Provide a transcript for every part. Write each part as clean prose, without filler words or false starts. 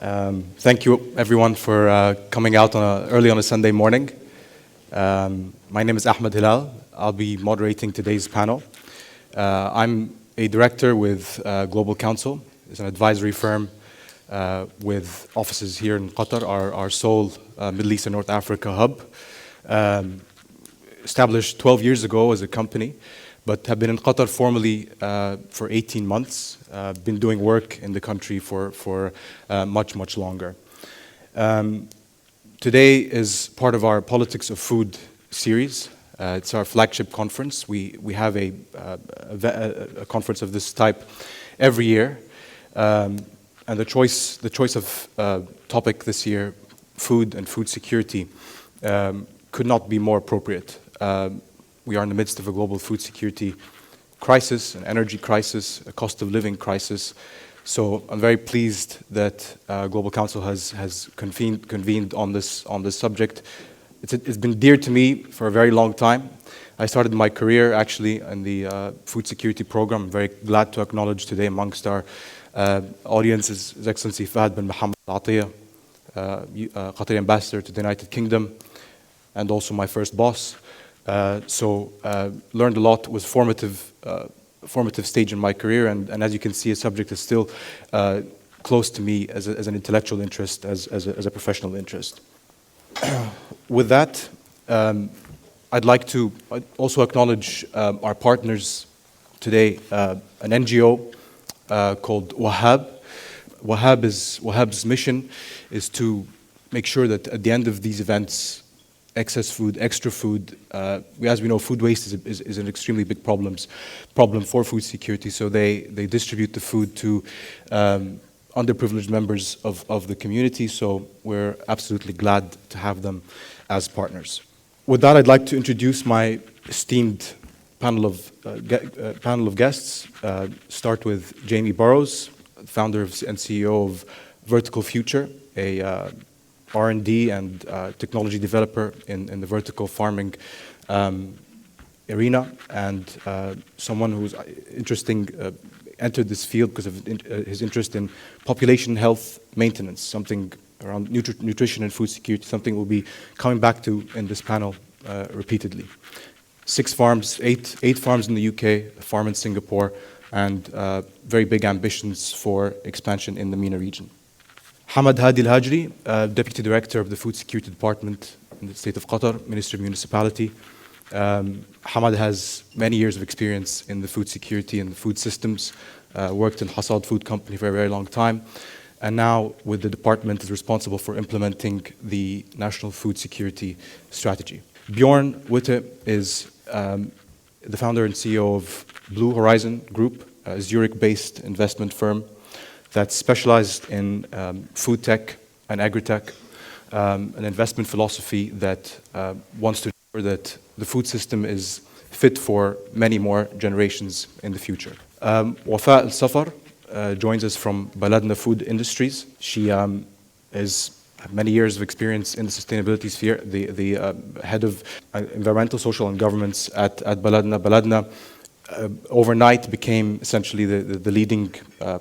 Thank you, everyone, for coming out early on a Sunday morning. My name is Ahmed Hilal. I'll be moderating today's panel. I'm a director with Global Counsel. It's an advisory firm with offices here in Qatar, our sole Middle East and North Africa hub. Established 12 years ago as a company, but have been in Qatar formally for 18 months. Been doing work in the country for much longer. Today is part of our Politics of Food series. It's our flagship conference. We have a conference of this type every year, and the choice of topic this year, food and food security, could not be more appropriate. We are in the midst of a global food security crisis, an energy crisis, a cost of living crisis. So I'm very pleased that Global Council has convened on this subject. It's been dear to me for a very long time. I started my career actually in the food security program. I'm very glad to acknowledge today amongst our audience is His Excellency Fahad bin Mohammed Atiyah, Qatari Ambassador to the United Kingdom, and also my first boss. Learned a lot, was formative stage in my career, and as you can see, a subject is still close to me as an intellectual interest, as a professional interest. With that, I'd like to also acknowledge our partners today, an NGO called Wahab. Wahab's mission is to make sure that at the end of these events, excess food, extra food. As we know, food waste is an extremely big problem for food security. So they distribute the food to underprivileged members of the community. So we're absolutely glad to have them as partners. With that, I'd like to introduce my esteemed panel of guests. Start with Jamie Burrows, founder and CEO of Vertical Future, a R&D and technology developer in the vertical farming arena, and someone who's entered this field because of his interest in population health maintenance, something around nutrition and food security, something we'll be coming back to in this panel repeatedly. 6 farms, 8 farms in the UK, a farm in Singapore, and very big ambitions for expansion in the MENA region. Hamad Hadi Al-Hajri, Deputy Director of the Food Security Department in the State of Qatar, Minister of Municipality. Hamad has many years of experience in the food security and the food systems, worked in Hasad Food Company for a very long time, and now with the department is responsible for implementing the National Food Security Strategy. Bjorn Witte is the founder and CEO of Blue Horizon Group, a Zurich-based investment firm that's specialized in food tech and agri-tech, an investment philosophy that wants to ensure that the food system is fit for many more generations in the future. Wafa Al-Safar joins us from Baladna Food Industries. She has many years of experience in the sustainability sphere, the head of environmental, social, and governance at Baladna. Baladna overnight became essentially the leading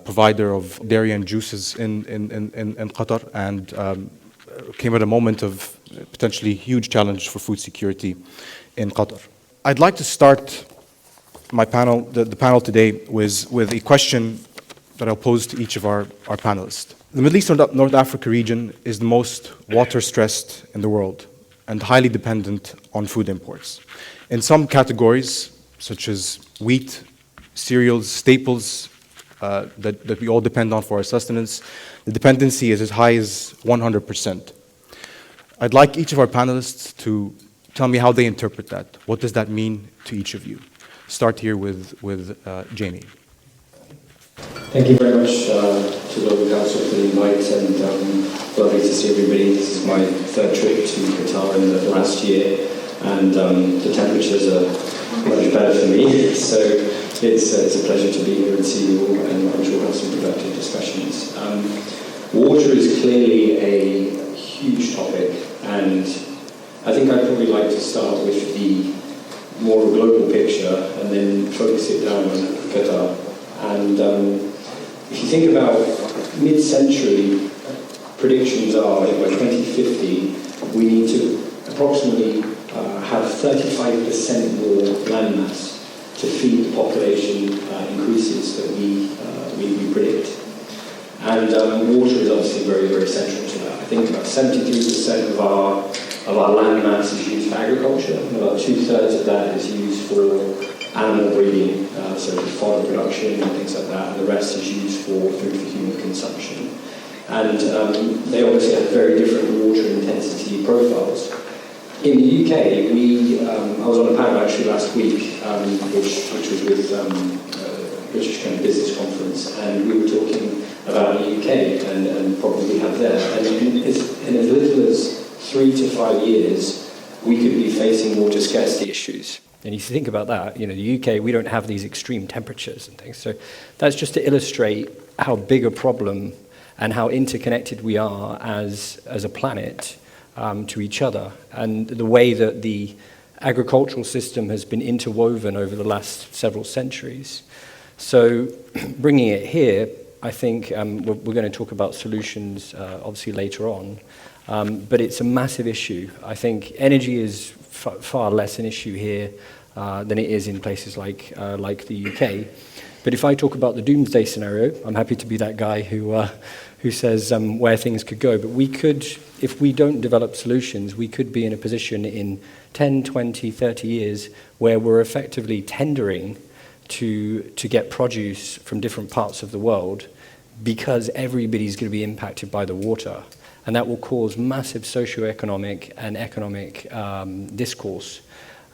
provider of dairy and juices in Qatar, and came at a moment of potentially huge challenge for food security in Qatar. I'd like to start my panel, the panel today, with a question that I'll pose to each of our panelists. The Middle East and North Africa region is the most water-stressed in the world and highly dependent on food imports. In some categories, such as wheat, cereals, staples that we all depend on for our sustenance, the dependency is as high as 100%. I'd like each of our panelists to tell me how they interpret that. What does that mean to each of you? Start here with Jamie. Thank you very much to Global Council for the invite, and lovely to see everybody. This is my 3rd trip to Qatar in the last year, and the temperatures are much better for me, so it's a pleasure to be here and see you all, and I'm sure we'll have some productive discussions. Water is clearly a huge topic, and I think I'd probably like to start with the more global picture and then focus it down on Qatar. And if you think about mid-century, predictions are that by 2050 we need to approximately have 35% more land mass to feed the population increases that we predict. And water is obviously very, very central to that. I think about 73% of our land mass is used for agriculture, and about 2/3 of that is used for animal breeding, so fodder production and things like that, and the rest is used for food for human consumption. And they obviously have very different water intensity profiles. In the UK, I was on a panel actually last week, which was with British kind of business conference, and we were talking about the UK and problems we have there. And in as little as 3 to 5 years, we could be facing water scarcity issues. And if you think about that, the UK, we don't have these extreme temperatures and things. So that's just to illustrate how big a problem and how interconnected we are as a planet to each other, and the way that the agricultural system has been interwoven over the last several centuries. So bringing it here, I think we're going to talk about solutions obviously later on, but it's a massive issue. I think energy is far less an issue here than it is in places like the UK. But if I talk about the doomsday scenario, I'm happy to be that guy who says where things could go. But we could, if we don't develop solutions, we could be in a position in 10, 20, 30 years where we're effectively tendering to get produce from different parts of the world because everybody's going to be impacted by the water. And that will cause massive socioeconomic and economic discourse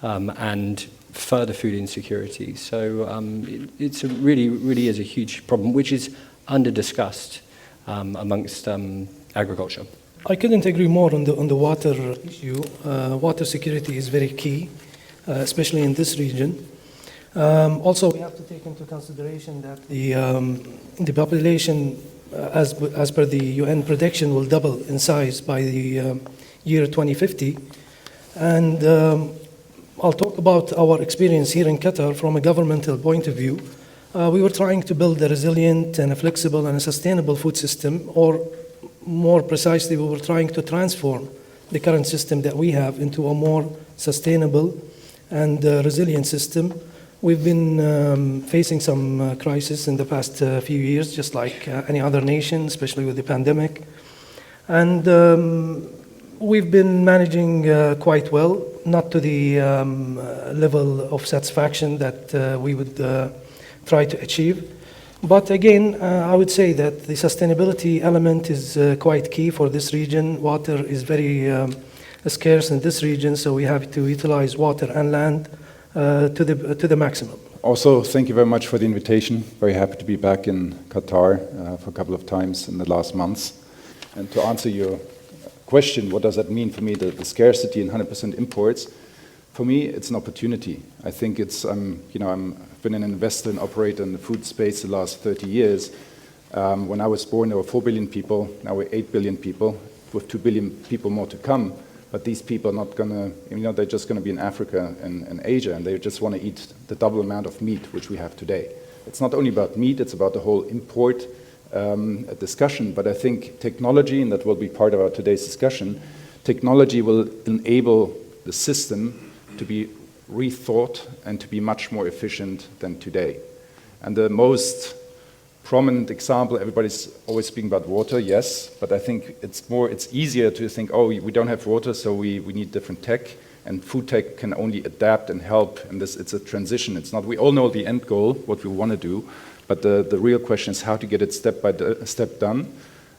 and further food insecurity. So it's a really is a huge problem, which is under-discussed amongst agriculture. I couldn't agree more on the water issue. Water security is very key, especially in this region. Also, we have to take into consideration that the population, as per the UN prediction, will double in size by the year 2050. And I'll talk about our experience here in Qatar from a governmental point of view. We were trying to build a resilient and a flexible and a sustainable food system, or more precisely, we were trying to transform the current system that we have into a more sustainable and resilient system. We've been facing some crisis in the past few years, just like any other nation, especially with the pandemic. And we've been managing quite well, not to the level of satisfaction that we would try to achieve. But again, I would say that the sustainability element is quite key for this region. Water is very scarce in this region, so we have to utilize water and land to the maximum. Also, thank you very much for the invitation. Very happy to be back in Qatar for a couple of times in the last months. And to answer your question, what does that mean for me, the scarcity and 100% imports? For me, it's an opportunity. I think it's, I've been an investor and operator in the food space the last 30 years. When I was born, there were 4 billion people. Now we're 8 billion people, with 2 billion people more to come. But these people are not going to, they're just going to be in Africa and Asia, and they just want to eat the double amount of meat which we have today. It's not only about meat, it's about the whole import discussion. But I think technology, and that will be part of our today's discussion, technology will enable the system to be rethought and to be much more efficient than today. And the most prominent example, everybody's always speaking about water, yes, but I think it's easier to think, oh, we don't have water, so we need different tech, and food tech can only adapt and help, and it's a transition. It's not, we all know the end goal, what we want to do, but the real question is how to get it step by step done.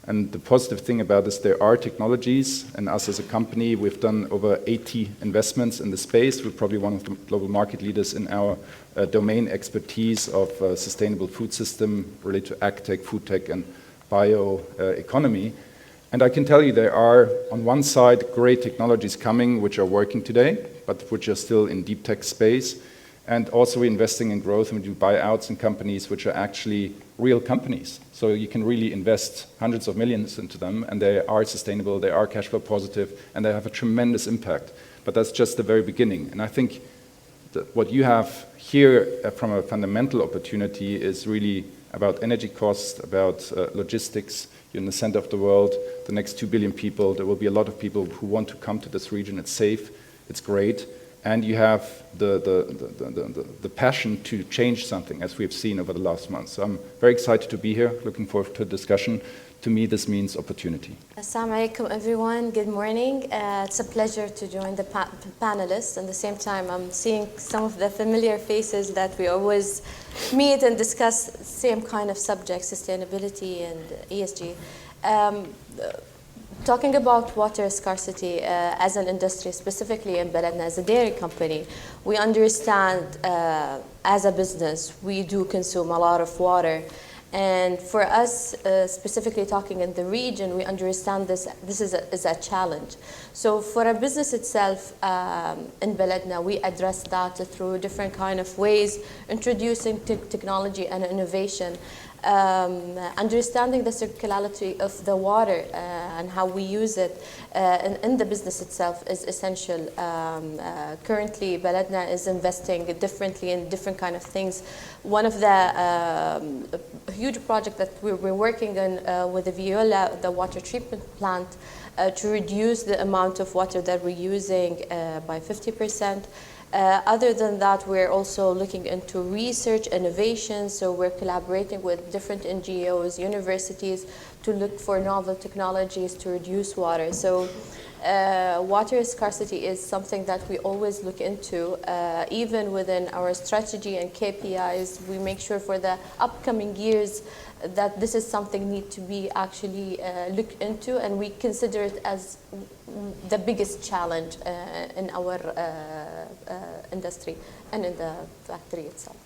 And the positive thing about this, there are technologies, and us as a company, we've done over 80 investments in the space. We're probably one of the global market leaders in our domain expertise of sustainable food system related to ag tech, food tech, and bioeconomy. And I can tell you there are, on one side, great technologies coming which are working today, but which are still in deep tech space. And also we're investing in growth, and we do buyouts in companies which are actually real companies. So you can really invest hundreds of millions into them, and they are sustainable, they are cash flow positive, and they have a tremendous impact. But that's just the very beginning. And I think that what you have here from a fundamental opportunity is really about energy costs, about logistics. You're in the center of the world, the next 2 billion people. There will be a lot of people who want to come to this region. It's safe, it's great. And you have the passion to change something, as we've seen over the last month. So I'm very excited to be here, looking forward to the discussion. To me, this means opportunity. Assalamu alaikum, everyone. Good morning. It's a pleasure to join the panelists. At the same time, I'm seeing some of the familiar faces that we always meet and discuss same kind of subjects, sustainability and ESG. Talking about water scarcity as an industry, specifically in Baladna as a dairy company, we understand as a business, we do consume a lot of water. And for us, specifically talking in the region, we understand this is a challenge. So for a business itself in Baladna, we address that through different kind of ways, introducing technology and innovation, understanding the circularity of the water and how we use it in the business itself is essential. Currently, Baladna is investing differently in different kind of things. One of the huge project that we're working on with the Viola, the water treatment plant, to reduce the amount of water that we're using by 50%. Other than that, we're also looking into research, innovation, so we're collaborating with different NGOs, universities, to look for novel technologies to reduce water. So water scarcity is something that we always look into. Even within our strategy and KPIs, we make sure for the upcoming years that this is something need to be actually looked into, and we consider it as the biggest challenge in our industry and in the factory itself.